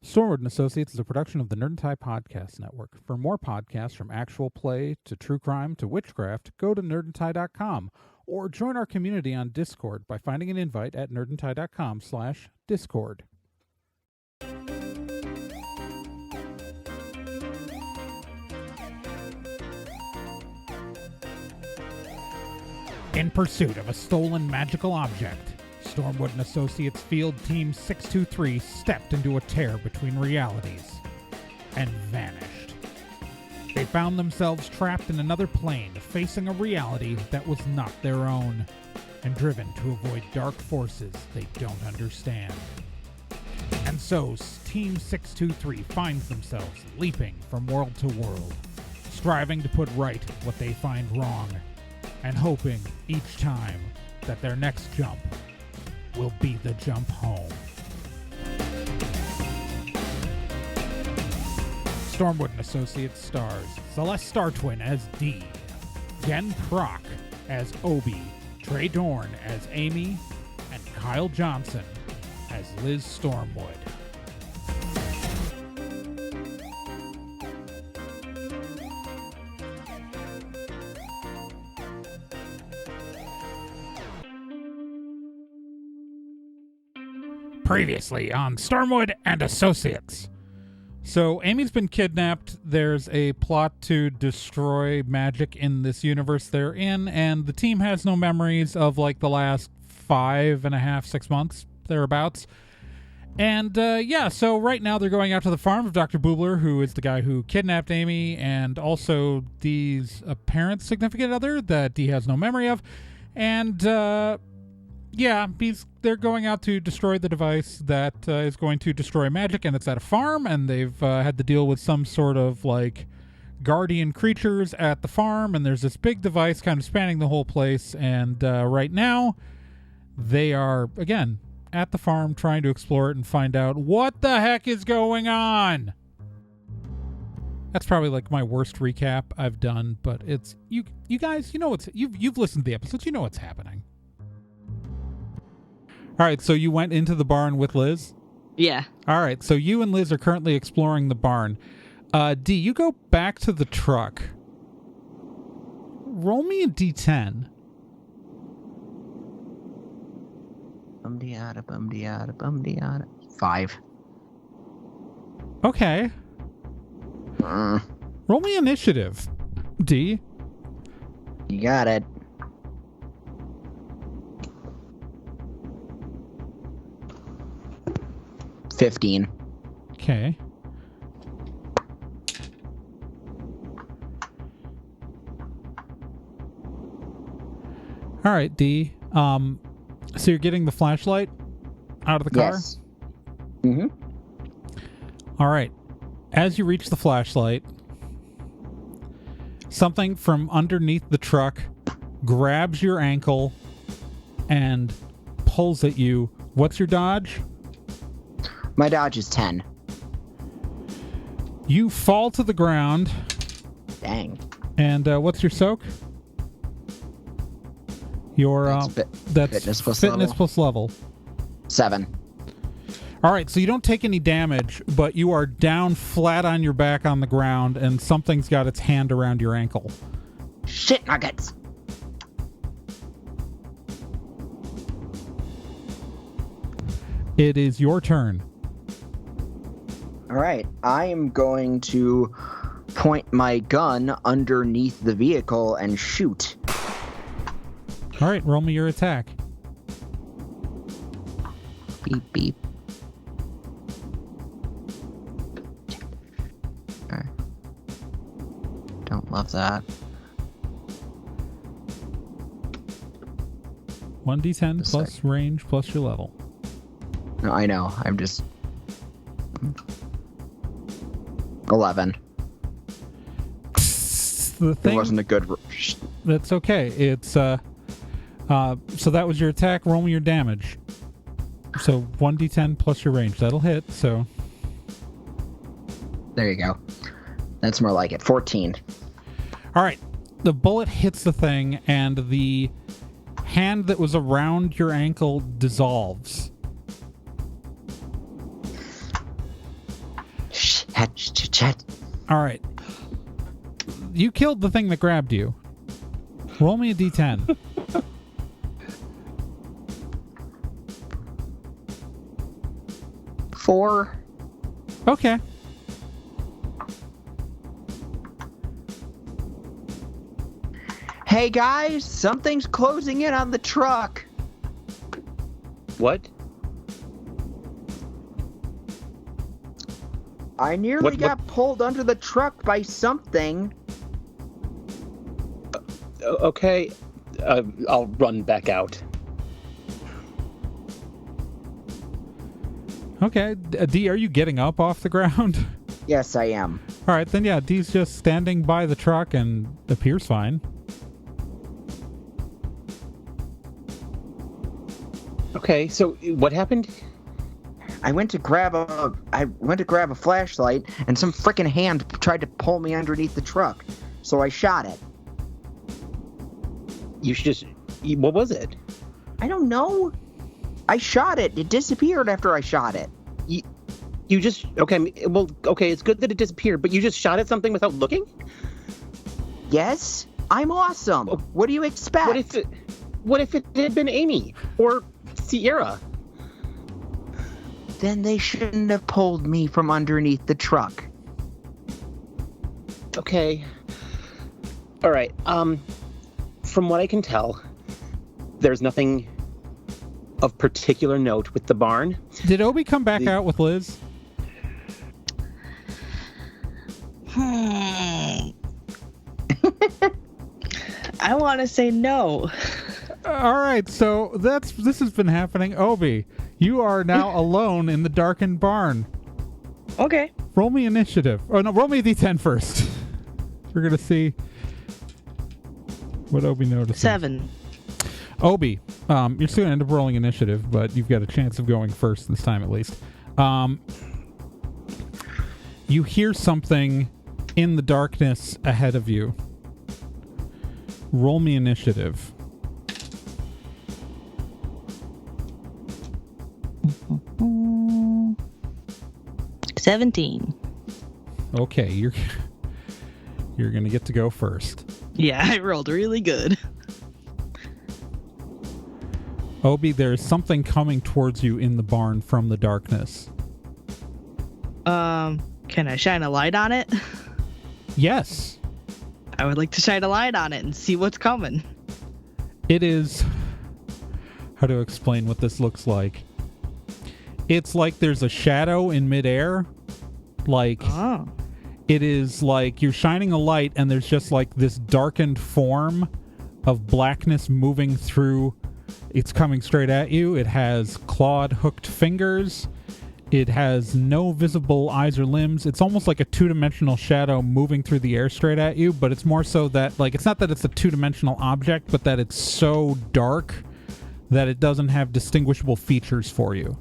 Stormwood and Associates is a production of the Nerd and Tie Podcast Network. For more podcasts from actual play to true crime to witchcraft, go to nerdandtie.com or join our community on Discord by finding an invite at nerdandtie.com/discord. In pursuit of a stolen magical object, Stormwood and Associates Field Team 623 stepped into a tear between realities and vanished. They found themselves trapped in another plane, facing a reality that was not their own, and driven to avoid dark forces they don't understand. And so, Team 623 finds themselves leaping from world to world, striving to put right what they find wrong, and hoping each time that their next jump will be the jump home. Stormwood and Associates stars Celeste Startwin as Dee, Jen Prock as Obi, Trey Dorn as Amy, and Kyle Johnson as Liz Stormwood. Previously on Stormwood and Associates. So Amy's been kidnapped. There's a plot to destroy magic in this universe they're in, and the team has no memories of like the last 5.5, 6 months, thereabouts. And so right now they're going out to the farm of Dr. Boobler, who is the guy who kidnapped Amy, and also Dee's apparent significant other that Dee has no memory of. And they're going out to destroy the device that is going to destroy magic, and it's at a farm, and they've had to deal with some sort of, like, guardian creatures at the farm, and there's this big device kind of spanning the whole place, and right now they are, again, at the farm trying to explore it and find out what the heck is going on. That's probably, like, my worst recap I've done, but it's, you guys, you know what's, you've listened to the episodes, you know what's happening. All right, so you went into the barn with Liz? Yeah. All right, so you and Liz are currently exploring the barn. Dee, you go back to the truck. Roll me a D10. Bum-de-yada. 5. Okay. Roll me initiative, Dee. You got it. 15. Okay. All right, Dee. So you're getting the flashlight out of the car? Yes. Mm-hmm. All right. As you reach the flashlight, something from underneath the truck grabs your ankle and pulls at you. What's your dodge? My dodge is 10. You fall to the ground. Dang. And what's your soak? Your that's fitness plus level. 7. All right, so you don't take any damage, but you are down flat on your back on the ground, and something's got its hand around your ankle. Shit nuggets. It is your turn. All right, I am going to point my gun underneath the vehicle and shoot. All right, roll me your attack. Beep, beep. Okay. Don't love that. 1d10 plus range plus your level. No, I know. I'm just... 11. The thing, it wasn't a good... That's okay. It's, so that was your attack. Roll me your damage. So 1d10 plus your range. That'll hit, so... There you go. That's more like it. 14. All right. The bullet hits the thing, and the hand that was around your ankle dissolves. Shit. All right. You killed the thing that grabbed you. Roll me a d10. Four. Okay. Hey guys, something's closing in on the truck. What? I nearly got pulled under the truck by something. Okay. I'll run back out. Okay. D, are you getting up off the ground? Yes, I am. All right, then yeah, D's just standing by the truck and appears fine. Okay, so what happened? I went to grab a flashlight, and some frickin' hand tried to pull me underneath the truck. So I shot it. What was it? I don't know. I shot it. It disappeared after I shot it. You just, okay, it's good that it disappeared, but you just shot at something without looking? Yes, I'm awesome. What do you expect? What if it had been Amy or Sierra? Then they shouldn't have pulled me from underneath the truck. Okay. All right. From what I can tell, there's nothing of particular note with the barn. Did Obi come back out with Liz? I want to say no. All right, so this has been happening. Obi, you are now alone in the darkened barn. Okay. Roll me initiative. Oh no, roll me a d10 first. We're gonna see what Obi notices. 7. Obi, you're still gonna end up rolling initiative, but you've got a chance of going first this time at least. You hear something in the darkness ahead of you. Roll me initiative. Mm-hmm. 17. Okay, you're gonna get to go first. Yeah, I rolled really good. Obi, there's something coming towards you in the barn from the darkness. Can I shine a light on it? Yes. I would like to shine a light on it and see what's coming. It is... How to explain what this looks like? It's like there's a shadow in midair. Like... Oh. It is like you're shining a light and there's just like this darkened form of blackness moving through. It's coming straight at you. It has clawed, hooked fingers. It has no visible eyes or limbs. It's almost like a two-dimensional shadow moving through the air straight at you, but it's more so that, like, it's not that it's a two-dimensional object, but that it's so dark that it doesn't have distinguishable features for you.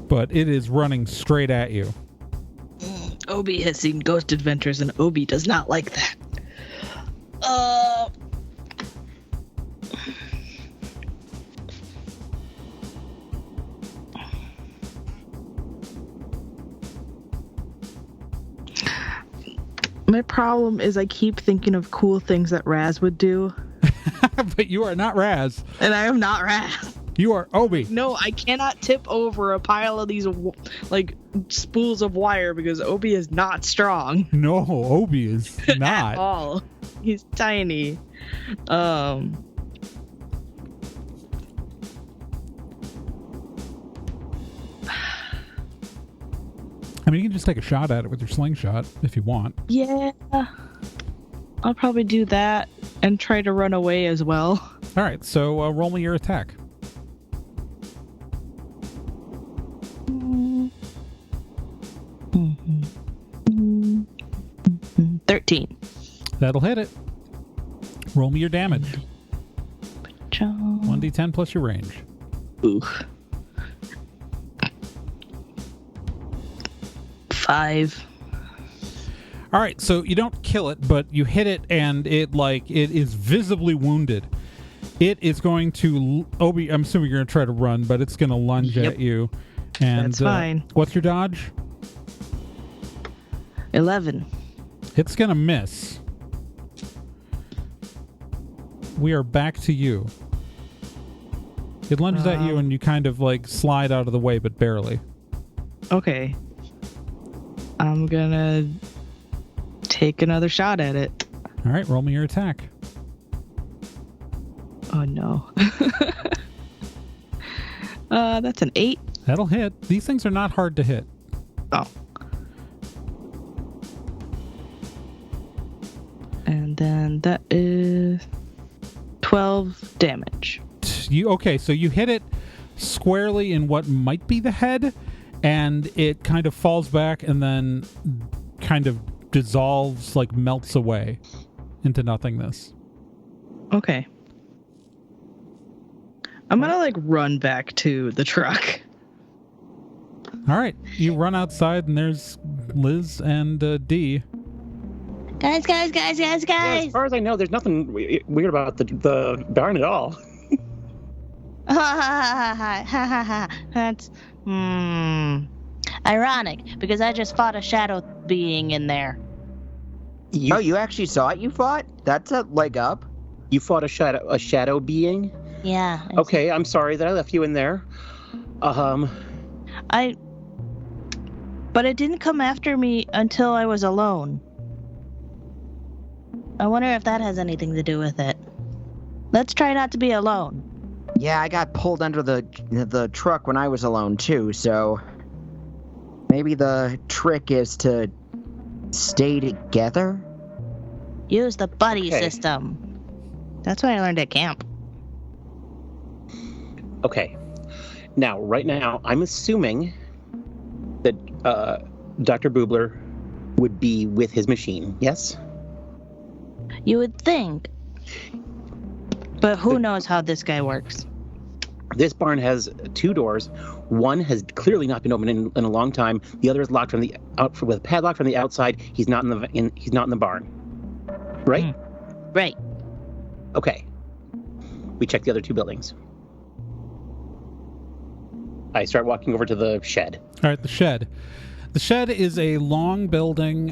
But it is running straight at you. Obi has seen Ghost Adventures, and Obi does not like that. My problem is I keep thinking of cool things that Raz would do. But you are not Raz. And I am not Raz. You are Obi. No, I cannot tip over a pile of these, like, spools of wire because Obi is not strong. No, Obi is not. At all. He's tiny. I mean, you can just take a shot at it with your slingshot if you want. Yeah. I'll probably do that and try to run away as well. All right, so roll me your attack. 13. That'll hit it. Roll me your damage. 1d10 plus your range. Ooh. 5. All right, so you don't kill it, but you hit it, and it is visibly wounded. It is going to... Obi, I'm assuming you're going to try to run, but it's going to lunge at you. And That's fine. What's your dodge? 11. It's gonna miss. We are back to you. It lunges at you and you kind of like slide out of the way, but barely. Okay. I'm gonna take another shot at it. All right, roll me your attack. Oh no. That's an 8. That'll hit. These things are not hard to hit. Oh. And then that is 12 damage. So you hit it squarely in what might be the head, and it kind of falls back and then kind of dissolves, like melts away into nothingness. Okay. I'm gonna like run back to the truck. All right, you run outside and there's Liz and Dee. Guys. Yeah, as far as I know, there's nothing weird about the barn at all. That's ironic because I just fought a shadow being in there. You actually saw it? You fought? That's a leg up. You fought a shadow being? Yeah. Okay, I'm sorry that I left you in there. But it didn't come after me until I was alone. I wonder if that has anything to do with it. Let's try not to be alone. Yeah, I got pulled under the truck when I was alone too, so maybe the trick is to stay together? Use the buddy system. That's what I learned at camp. Okay. Now, right now, I'm assuming that Dr. Boobler would be with his machine, yes? You would think. But who knows how this guy works? This barn has 2 doors. One has clearly not been opened in a long time. The other is locked from the with a padlock from the outside. He's not in the barn. Right? Right. Okay. We check the other 2 buildings. I start walking over to the shed. All right, the shed. The shed is a long building.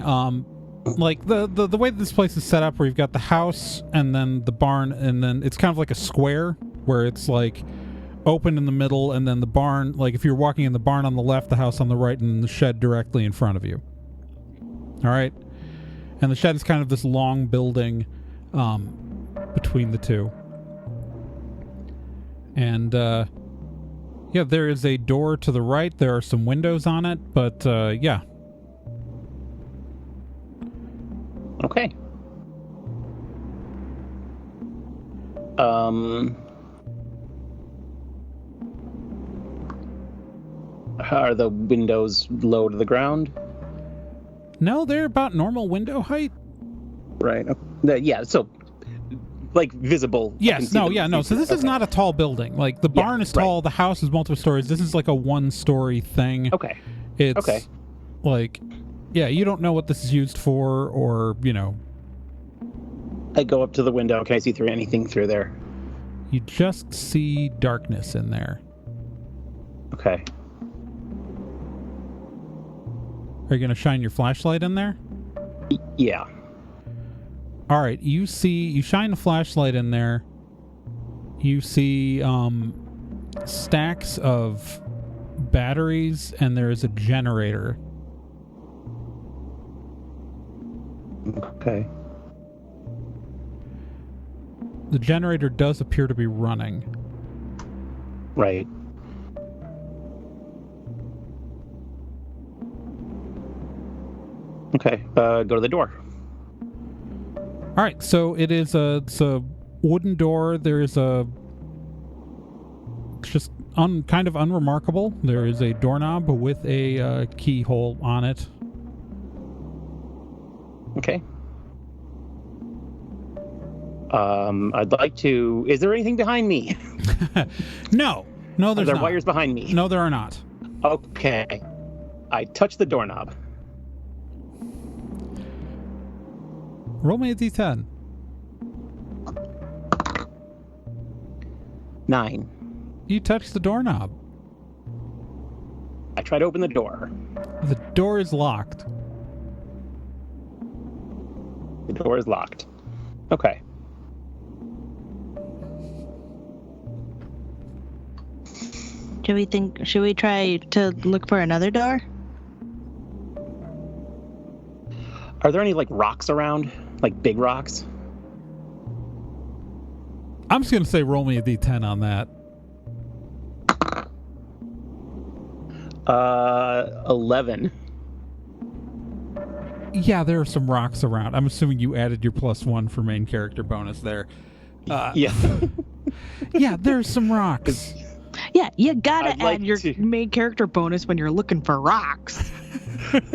Like the way this place is set up, where you've got the house and then the barn, and then it's kind of like a square where it's like open in the middle, and then the barn, like if you're walking in the barn on the left, the house on the right, and the shed directly in front of you. All right, and the shed is kind of this long building between the two, and yeah, there is a door to the right. There are some windows on it, but yeah. Okay. Are the windows low to the ground? No, they're about normal window height. Right. Yeah, so like visible. Yes, no. So this is not a tall building. Like the barn is tall, the house is multiple stories. This is like a 1-story thing. Okay. It's like, yeah, you don't know what this is used for, or, you know. I go up to the window. Can I see anything through there? You just see darkness in there. Okay. Are you going to shine your flashlight in there? Yeah. All right, you shine a flashlight in there. You see stacks of batteries, and there is a generator. Okay. The generator does appear to be running. Right. Okay, go to the door. All right, so it's a wooden door. There is just kind of unremarkable. There is a doorknob with a keyhole on it. Okay. I'd like to... Is there anything behind me? No, there's not. Are there wires behind me? No, there are not. Okay. I touch the doorknob. Roll me a d10. 9. You touch the doorknob. I try to open the door. The door is locked. The door is locked. Okay. Should we try to look for another door? Are there any, like, rocks around? Like, big rocks? I'm just going to say roll me a d10 on that. 11. Yeah, there are some rocks around. I'm assuming you added your +1 for main character bonus there. Yeah. Yeah, there's some rocks. Yeah, you gotta I'd like Add your to- main character bonus when you're looking for rocks.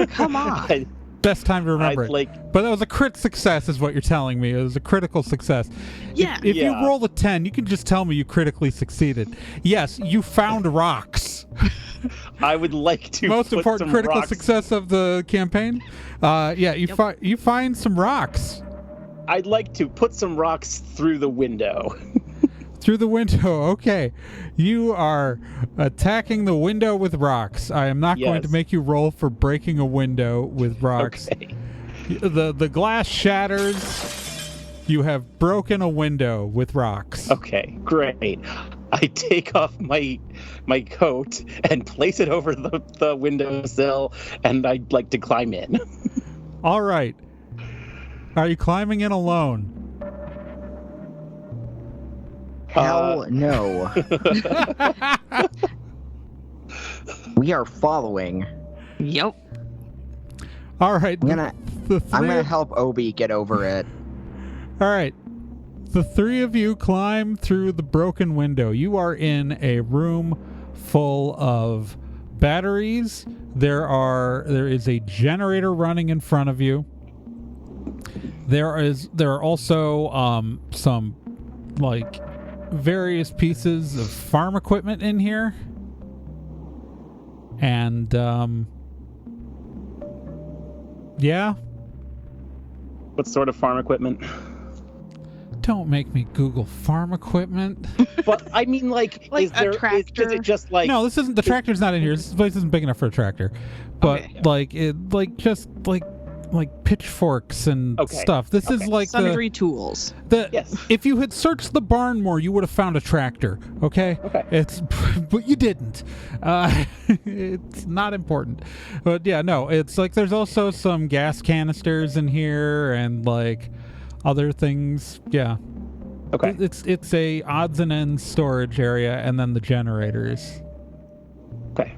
Come on. Best time to remember I'd it. like... But that was a crit success is what you're telling me. It was a critical success. Yeah. If you Yeah. roll a 10, you can just tell me you critically succeeded. Yes, you found rocks. I would like to Most put important some critical rocks... success of the campaign. Yeah, you find some rocks. I'd like to put some rocks through the window. Through the window. Okay. You are attacking the window with rocks. I am not going to Yes. make you roll for breaking a window with rocks. Okay. The glass shatters. You have broken a window with rocks. Okay, great. I take off my coat and place it over the windowsill, and I'd like to climb in. All right. Are you climbing in alone? Hell no. We are following. Yep. All right. I'm gonna help Obi get over it. All right. The three of you climb through the broken window. You are in a room full of batteries. There is a generator running in front of you. There are also some like various pieces of farm equipment in here. And yeah. What sort of farm equipment? Don't make me Google farm equipment. But I mean, like Like is there? a Is tractor? it just like? No, this isn't. The tractor's not in here. This place isn't big enough for a tractor. But Okay. just pitchforks and Okay. stuff. This is Okay. like Sundry tools. the. Yes. If you had searched the barn more, you would have found a tractor. Okay. Okay. It's, but you didn't. It's not important. But yeah, no. It's like there's also some gas canisters in here and like other things. Yeah. Okay. It's a odds and ends storage area, and then the generators. Okay.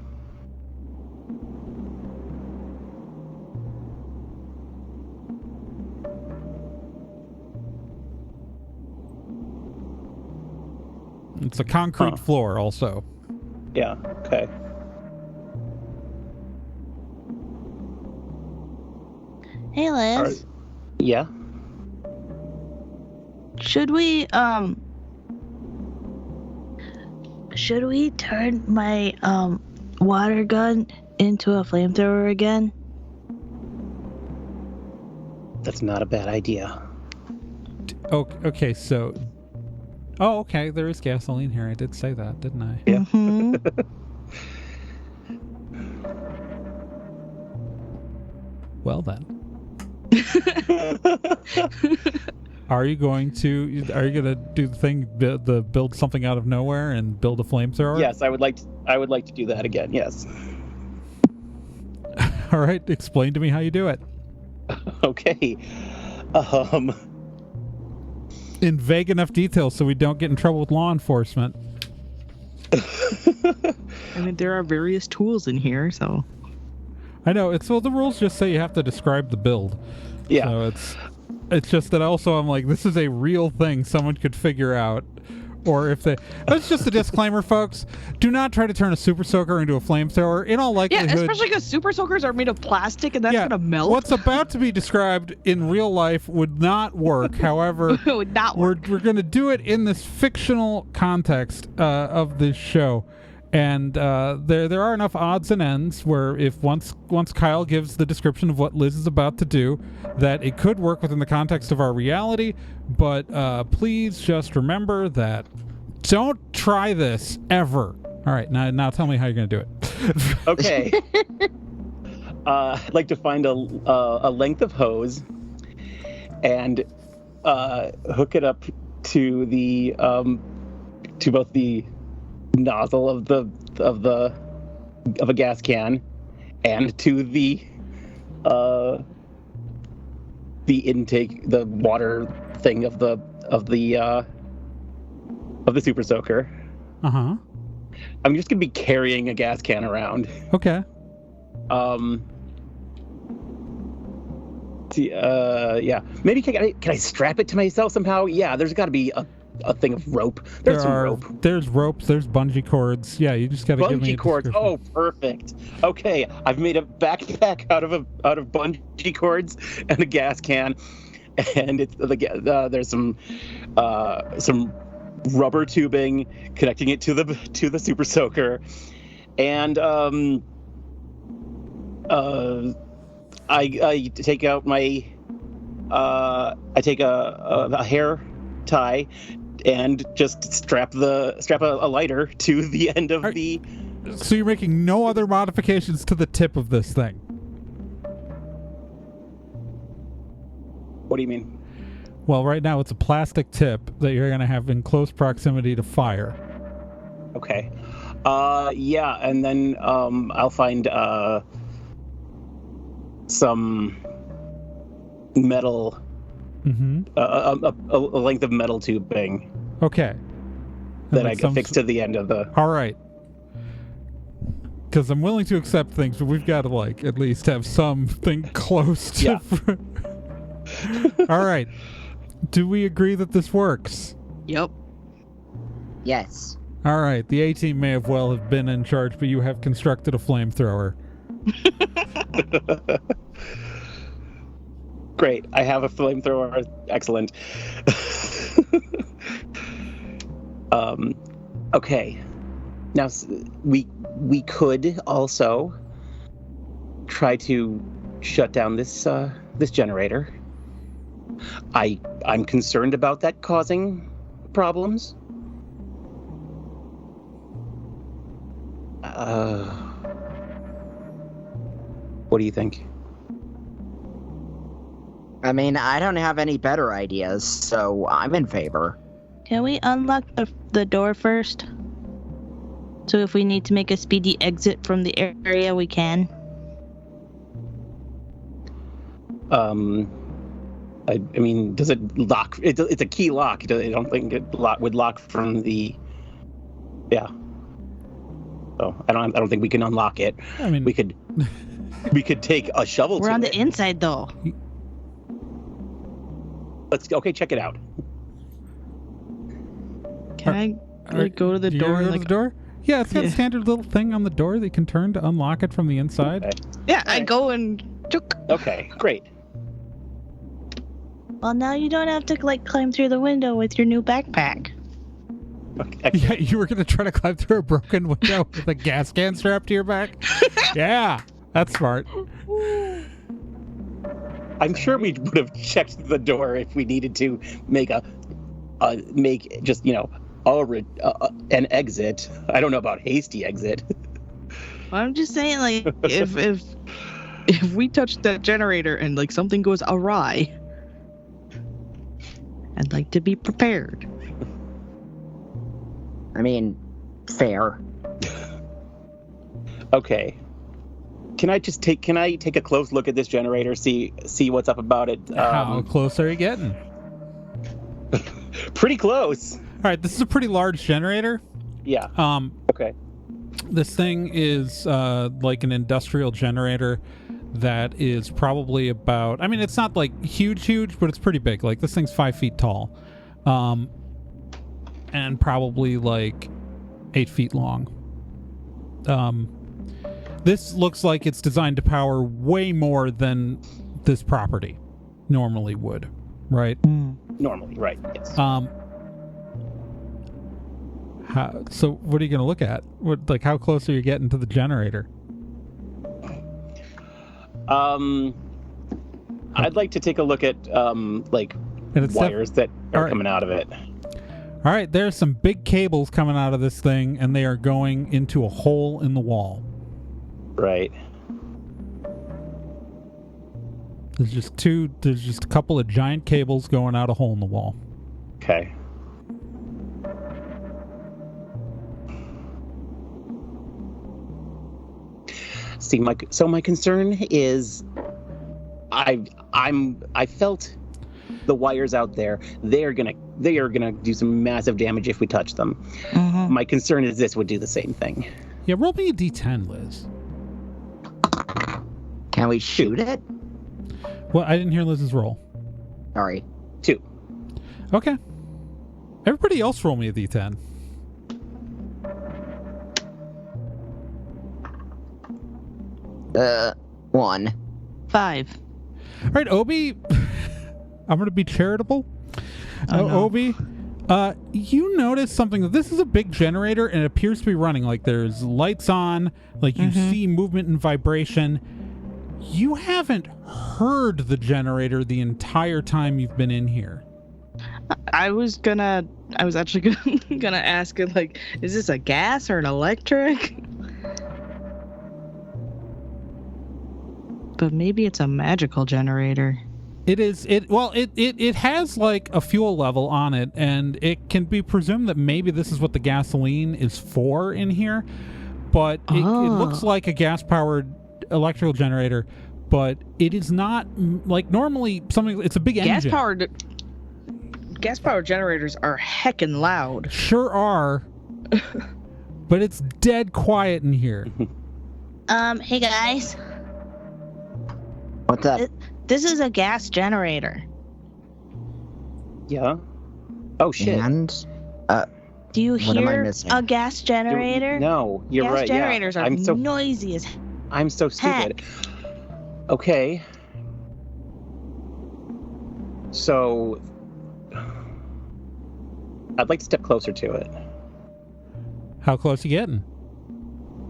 It's a concrete Huh. floor, also. Yeah. Okay. Hey, Liz. All right. Yeah. Should we turn my water gun into a flamethrower again? That's not a bad idea. Okay, so... Oh, okay, there is gasoline here. I did say that, didn't I? Yeah. Mhm. Well, then. Are you going to do the thing, the build something out of nowhere and build a flamethrower? Yes, I would like to do that again. Yes. All right, explain to me how you do it. Okay. In vague enough detail so we don't get in trouble with law enforcement. I mean, there are various tools in here, so. I know, the rules just say you have to describe the build. Yeah. So it's just that also I'm like, this is a real thing someone could figure out. Or if they... That's just a disclaimer, folks. Do not try to turn a super soaker into a flamethrower. In all Yeah, likelihood... especially because super soakers are made of plastic and that's gonna melt. What's about to be described in real life would not work. However, It would not work. we're going to do it in this fictional context of this show. And there are enough odds and ends where if once Kyle gives the description of what Liz is about to do, that it could work within the context of our reality. But please just remember that don't try this ever All right, now tell me how you're gonna do it. Okay. I'd like to find a length of hose and hook it up to the to both the nozzle of a gas can and to the intake, the water thing of the super soaker. Uh-huh. I'm just gonna be carrying a gas can around. Okay. Yeah. Maybe can I strap it to myself somehow? Yeah. There's got to be a thing of rope. There's some rope. There's ropes. There's bungee cords. Yeah, you just got to give me a bungee cords. description. Oh, perfect. Okay, I've made a backpack out of bungee cords and a gas can, and it's there's some rubber tubing connecting it to the super soaker, and I take out my I take a hair tie and just strap a lighter to the end of the. So you're making no other modifications to the tip of this thing? What do you mean? Well, right now it's a plastic tip that you're going to have in close proximity to fire. Okay. Yeah, and then I'll find some metal, a length of metal tubing. Okay. That I can fix to the end of the. All right. Because I'm willing to accept things, but we've got to at least have something close to. Yeah. All right. Do we agree that this works? Yep. Yes. All right. The A-team may have been in charge, but you have constructed a flamethrower. Great. I have a flamethrower. Excellent. Okay. Now we could also try to shut down this generator. I'm concerned about that causing problems. What do you think? I mean, I don't have any better ideas, so I'm in favor. Can we unlock the door first? So if we need to make a speedy exit from the area, we can. I mean, does it lock? It's a key lock. I don't think it would lock from the. Yeah. So I don't think we can unlock it. I mean, we could take a shovel. We're on the inside though. Check it out. Can I go to the door? Go to the door? Yeah, it's got a standard little thing on the door that you can turn to unlock it from the inside. Okay. Yeah, I go and. Okay, great. Well, now you don't have to climb through the window with your new backpack. Okay. Yeah, you were going to try to climb through a broken window with a gas can strapped to your back? Yeah, that's smart. I'm sure we would have checked the door if we needed to make an exit. I don't know about hasty exit. I'm just saying, if we touch that generator and something goes awry, I'd like to be prepared. I mean, fair. Okay. Can I take a close look at this generator, see what's up about it? How close are you getting? Pretty close. All right, this is a pretty large generator. Yeah. Okay. This thing is like an industrial generator that is probably about, I mean, it's not huge, but it's pretty big. This thing's 5 feet tall. And probably 8 feet long. This looks like it's designed to power way more than this property normally would, right? Normally, right, yes. So what are you going to look at? How close are you getting to the generator? I'd like to take a look at wires that are coming out of it. All right, there's some big cables coming out of this thing, and they are going into a hole in the wall. Right. There's just a couple of giant cables going out a hole in the wall. Okay. See, my concern is, I felt the wires out there. They are gonna do some massive damage if we touch them. Mm-hmm. My concern is this would do the same thing. Yeah, roll me a d10, Liz. Can we shoot it? Well, I didn't hear Liz's roll. Sorry. 2. Okay. Everybody else roll me a d10. One. 5. All right, Obi, I'm going to be charitable. Oh, no. Obi, you notice something. This is a big generator, and it appears to be running. Like, there's lights on. Like, you see movement and vibration. You haven't heard the generator the entire time you've been in here. I was actually gonna ask it, like, is this a gas or an electric? But maybe it's a magical generator. It is. It has like a fuel level on it, and it can be presumed that maybe this is what the gasoline is for in here. But it looks like a gas-powered electrical generator, but it is not like normally something. It's a big engine. Gas-powered generators are heckin' loud. Sure are, but it's dead quiet in here. Hey guys. What's up? This is a gas generator. Yeah. Oh shit. And Do you what am I hear missing? a gas generator? No, you're gas right. generators Yeah. are noisy as I'm so stupid. Okay. So I'd like to step closer to it. How close you getting?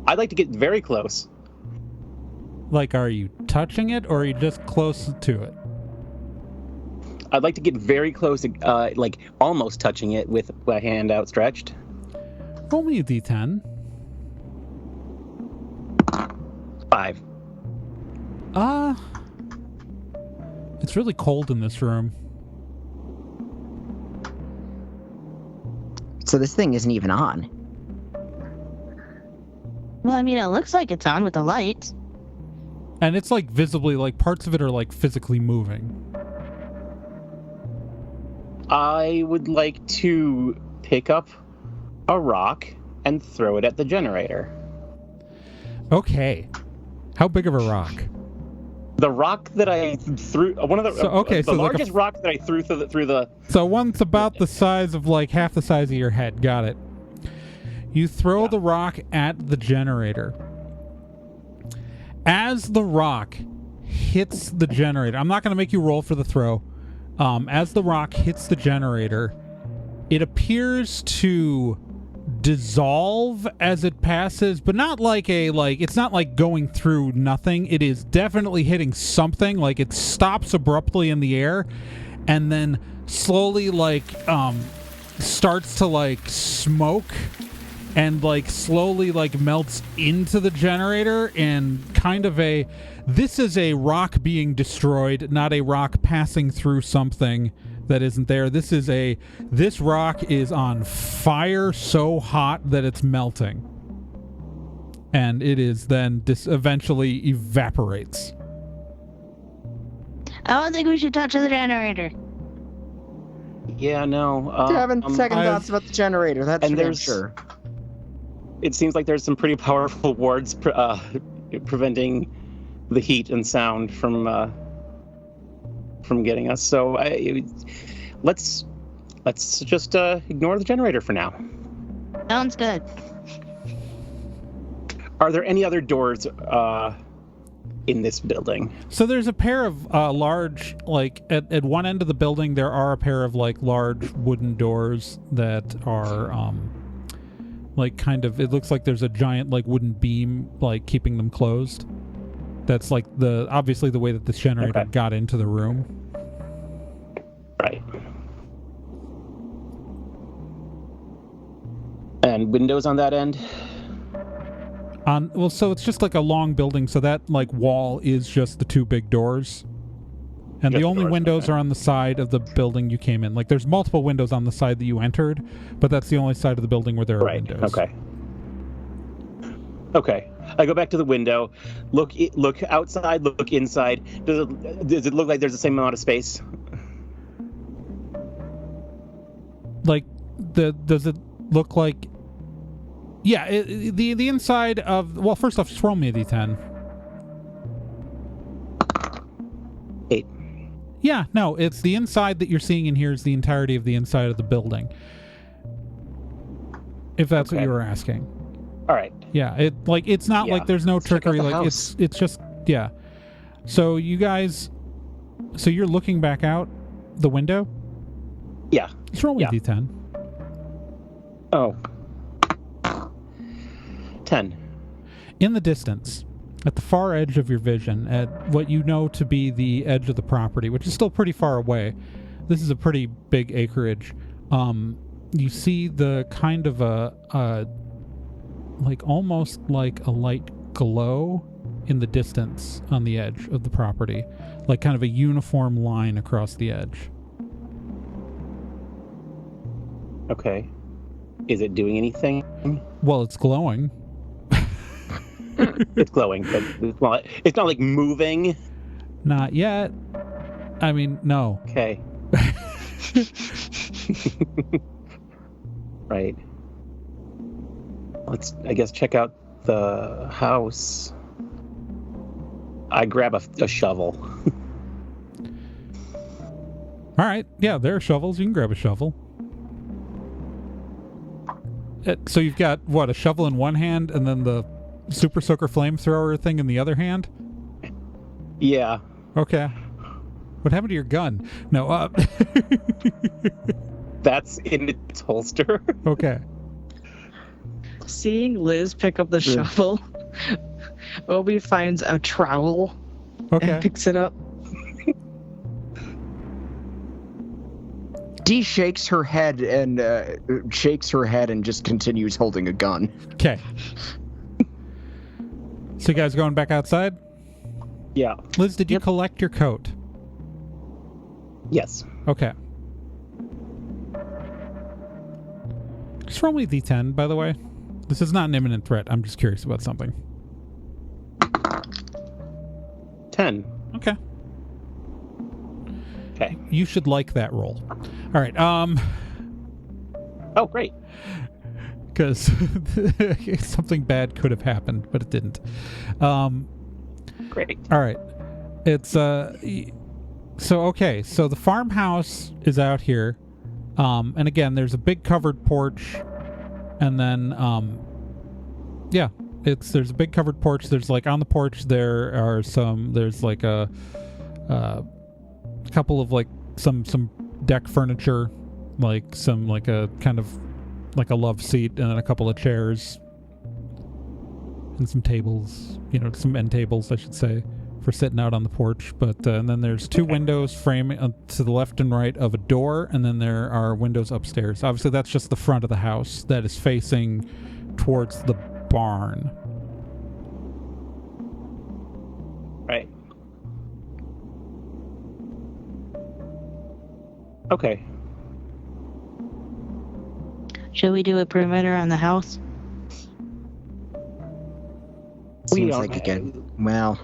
I'd like to get very close. Like, are you touching it, or are you just close to it? I'd like to get very close, like almost touching it with a hand outstretched. Roll me a d10. 5. It's really cold in this room. so this thing isn't even on. Well, I mean, it looks like it's on with the lights. And it's like visibly, like parts of it are like physically moving. I would like to pick up a rock and throw it at the generator. Okay. How big of a rock? The rock that I threw, the largest rock that I threw through the. So one's about the size of like half the size of your head. Got it. You throw the rock at the generator. As the rock hits the generator, I'm not going to make you roll for the throw. As the rock hits the generator, it appears to dissolve as it passes, but not like it's not like going through nothing. It is definitely hitting something. Like it stops abruptly in the air and then slowly starts to smoke and slowly melts into the generator, and this is a rock being destroyed, not a rock passing through something that isn't there. This rock is on fire so hot that it's melting. And it is then eventually evaporates. I don't think we should touch the generator. Yeah, no. Having second thoughts about the generator, that's for sure. It seems like there's some pretty powerful wards preventing the heat and sound from getting us. So let's just ignore the generator for now. Sounds good. Are there any other doors in this building? So there's a pair of large, at one end of the building, there are a pair of large wooden doors that are it looks like there's a giant wooden beam keeping them closed. That's obviously the way that this generator got into the room. Right. And windows on that end? So it's just like a long building, so that like wall is just the two big doors. And Just the only doors, windows okay. are on the side of the building you came in. Like, there's multiple windows on the side that you entered, but that's the only side of the building where there are Right. windows. Okay. I go back to the window, look outside, look inside. Does it look like there's the same amount of space? Like, does it look like... Yeah, the inside of... Well, first off, just roll me a d10. 8. Yeah, no, it's the inside that you're seeing in here is the entirety of the inside of the building. If that's what Okay. you were asking. All right. Yeah, it's not Yeah. like there's no check out trickery. the Like house. it's just yeah. So you guys, so you're looking back out the window. Yeah. Just roll me Yeah. a d10. Oh. 10. In the distance, at the far edge of your vision, at what you know to be the edge of the property, which is still pretty far away. This is a pretty big acreage. You see the kind of a like almost like a light glow in the distance on the edge of the property, like kind of a uniform line across the edge. Okay. Is it doing anything? Well, it's glowing. It's glowing, but it's not like moving. Not yet. I mean, no. Okay. Right. Let's, I guess, check out the house. I grab a shovel. All right. Yeah, there are shovels. You can grab a shovel. So you've got, what, a shovel in one hand and then the super soaker flamethrower thing in the other hand? Yeah. Okay. What happened to your gun? No, That's in its holster. okay. Seeing Liz pick up the shovel, Obi finds a trowel Okay. and picks it up. Dee shakes her head and just continues holding a gun. Okay. So you guys going back outside? Yeah. Liz, did you collect your coat? Yes. Okay. Just roll me a d10, by the way. This is not an imminent threat. I'm just curious about something. 10. Okay. Okay. You should like that roll. All right. Oh, great. Because something bad could have happened, but it didn't. Great. All right. It's so okay. So the farmhouse is out here, and again, there's a big covered porch, and then yeah, there's a big covered porch. There's like on the porch there's like a couple of like some deck furniture, like some like a kind of like a love seat, and then a couple of chairs and some tables, some end tables, I should say, for sitting out on the porch. But and then there's two windows framing to the left and right of a door, and then there are windows upstairs. Obviously, that's just the front of the house that is facing towards the barn. Right. Okay. Should we do a perimeter on the house? Seems like a good. Well,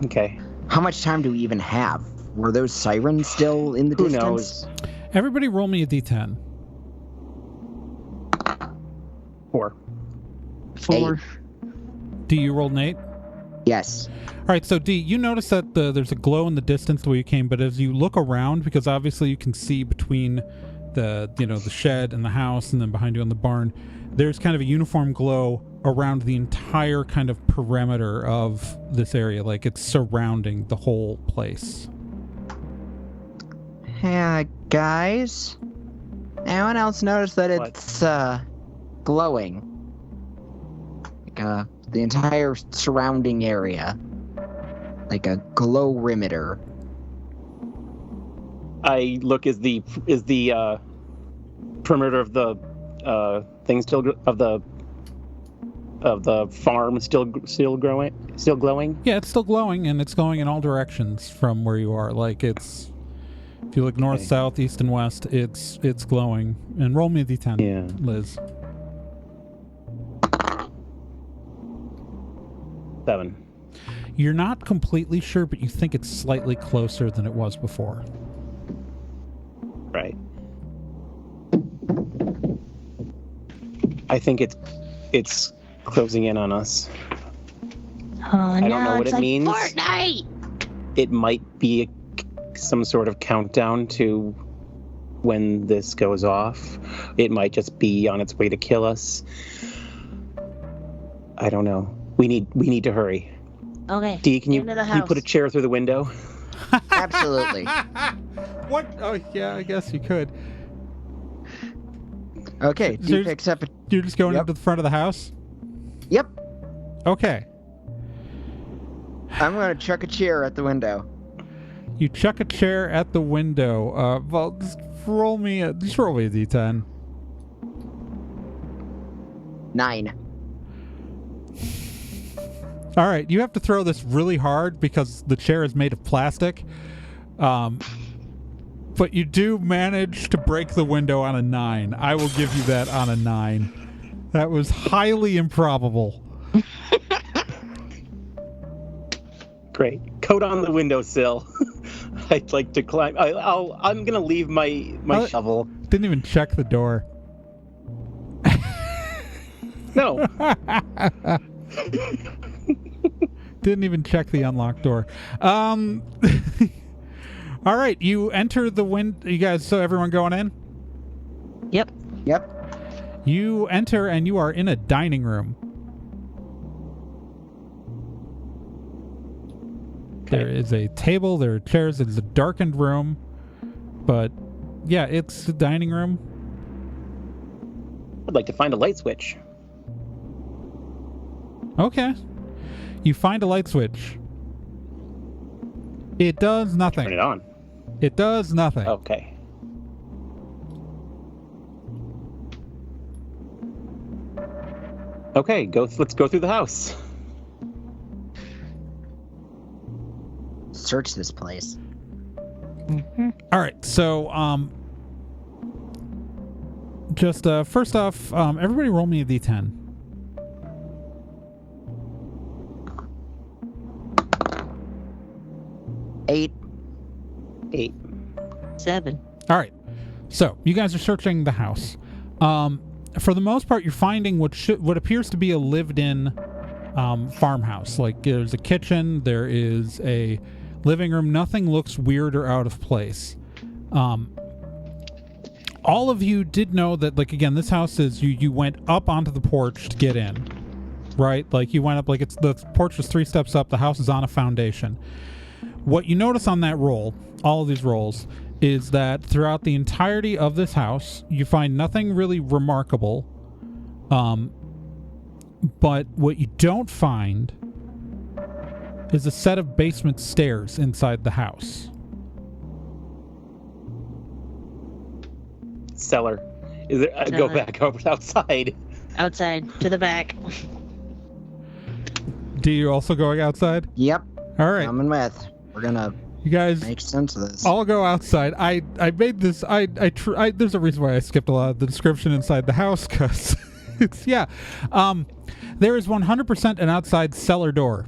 Okay. how much time do we even have? Were those sirens still in the Who distance? knows? Everybody roll me a d10. 4. 4. D, you rolled an 8? Yes. All right, so D, you notice that there's a glow in the distance the way you came, but as you look around, because obviously you can see between the shed and the house, and then behind you on the barn, there's kind of a uniform glow around the entire kind of perimeter of this area, like it's surrounding the whole place. Yeah, guys. Anyone else notice that What? it's glowing? Like the entire surrounding area, like a glowrimeter. I look as the perimeter of the thing of the farm still glowing? Yeah, it's still glowing, and it's going in all directions from where you are. Like, it's, if you look north, south, east, and west, it's glowing. And roll me a d10, Yeah. Liz. 7. You're not completely sure, but you think it's slightly closer than it was before. Right. I think it's closing in on us. Oh, I don't know what it's it like means. Fortnite! It might be some sort of countdown to when this goes off. It might just be on its way to kill us. I don't know. We need to hurry. Okay. Dee, can you into the can you put a house. chair through the window? Absolutely. What? Oh, yeah, I guess you could. Okay, So D picks up. You're just going Yep. up to the front of the house? Yep. Okay. I'm gonna chuck a chair at the window. You chuck a chair at the window. Well, just roll me a d10. 9. All right, you have to throw this really hard because the chair is made of plastic. But you do manage to break the window on a 9. I will give you that on a 9. That was highly improbable. Great. Coat on the windowsill. I'd like to climb. I'm gonna leave my shovel. Didn't even check the door. No. Didn't even check the unlocked door. All right, you enter the you guys, so everyone going in? Yep. Yep. You enter and you are in a dining room. There is a table, there are chairs, it is a darkened room. But yeah, it's a dining room. I'd like to find a light switch. Okay. You find a light switch. It does nothing. Turn it on. It does nothing. Okay. Okay, let's go through the house. Search this place. All right, so just first off, everybody roll me a d10. 8. 8. 7. All right, so you guys are searching the house. For the most part, you're finding what appears to be a lived-in farmhouse. Like, there's a kitchen, there is a living room. Nothing looks weird or out of place. All of you did know that, like, again, this house is you went up onto the porch to get in, right? Like, you went up, like, the porch was 3 steps up, the house is on a foundation. What you notice on that roll, all of these rolls, is that throughout the entirety of this house, you find nothing really remarkable. But what you don't find is a set of basement stairs inside the house. Cellar. Is there? Go Cellar. back over outside. Outside, to the back. Do you also going outside? Yep. All right. Coming with. We're gonna You guys make sense of this. all go outside. I made this. There's a reason why I skipped a lot of the description inside the house, because it's there is 100% an outside cellar door.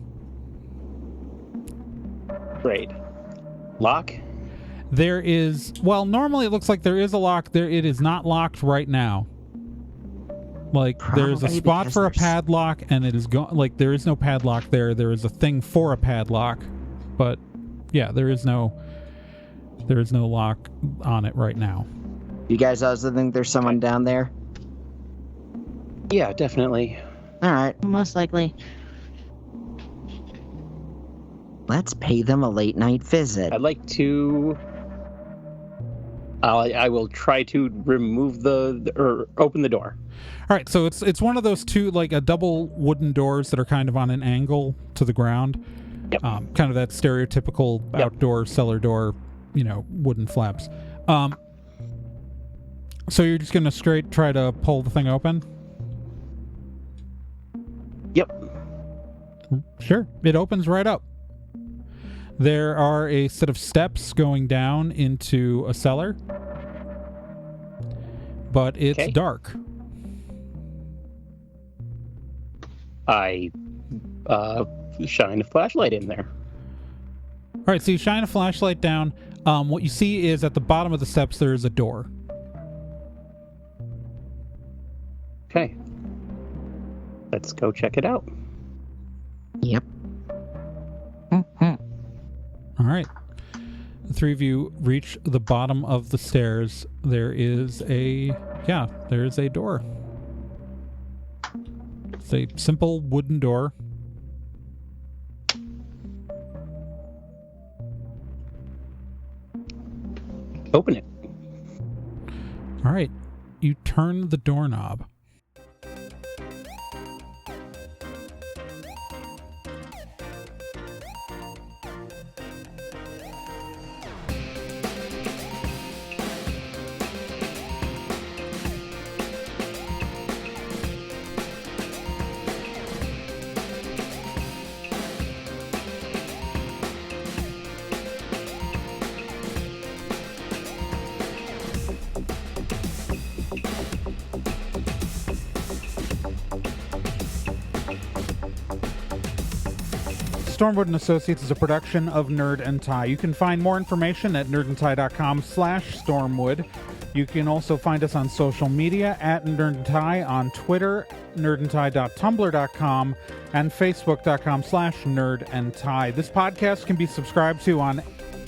Great. Lock? There is, well, normally it looks like there is a lock. It is not locked right now. Like, there's a Probably spot because for a there's- padlock, and it is like, there is no padlock there. There is a thing for a padlock, but yeah, there is no lock on it right now. You guys also think there's someone down there? Yeah, definitely. All right. Most likely. Let's pay them a late night visit. I'd like to. I will try to remove or open the door. All right, so it's one of those two, like, a double wooden doors that are kind of on an angle to the ground. Yep. Kind of that stereotypical outdoor cellar door, wooden flaps. So you're just gonna straight try to pull the thing open? Yep. Sure. It opens right up. There are a set of steps going down into a cellar, but it's Okay. dark. I shine a flashlight in there. All right, so you shine a flashlight down. What you see is at the bottom of the steps there is a door. Okay. Let's go check it out. Yep. All right. The three of you reach the bottom of the stairs. There is a door. It's a simple wooden door. Open it. All right. You turn the doorknob. Stormwood & Associates is a production of Nerd and Tie. You can find more information at nerdandtie.com/stormwood. You can also find us on social media at Nerd and Tie on Twitter, nerdandtie.tumblr.com, and facebook.com/nerdandtie. This podcast can be subscribed to on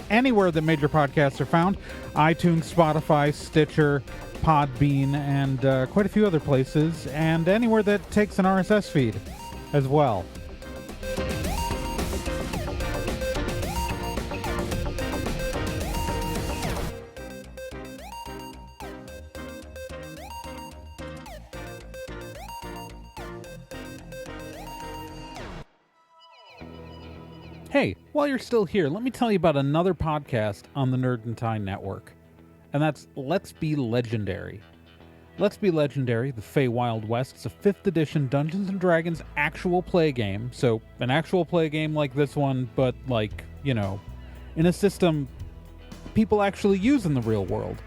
anywhere that major podcasts are found: iTunes, Spotify, Stitcher, Podbean, and quite a few other places, and anywhere that takes an RSS feed as well. Hey, while you're still here, let me tell you about another podcast on the Nerd and Tie Network, and that's Let's Be Legendary. Let's Be Legendary, the Fey Wild West, is a 5th edition Dungeons & Dragons actual play game. So, an actual play game like this one, but in a system people actually use in the real world.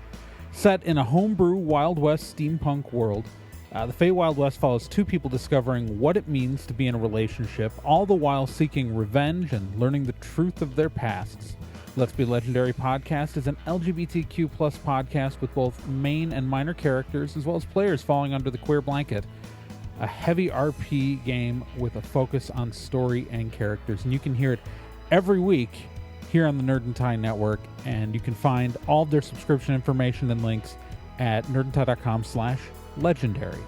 Set in a homebrew Wild West steampunk world, the Fey Wild West follows two people discovering what it means to be in a relationship, all the while seeking revenge and learning the truth of their pasts. Let's Be Legendary podcast is an LGBTQ+ podcast with both main and minor characters, as well as players falling under the queer blanket. A heavy RP game with a focus on story and characters. And you can hear it every week here on the Nerd and Tie Network, and you can find all of their subscription information and links at nerdandtie.com/legendary.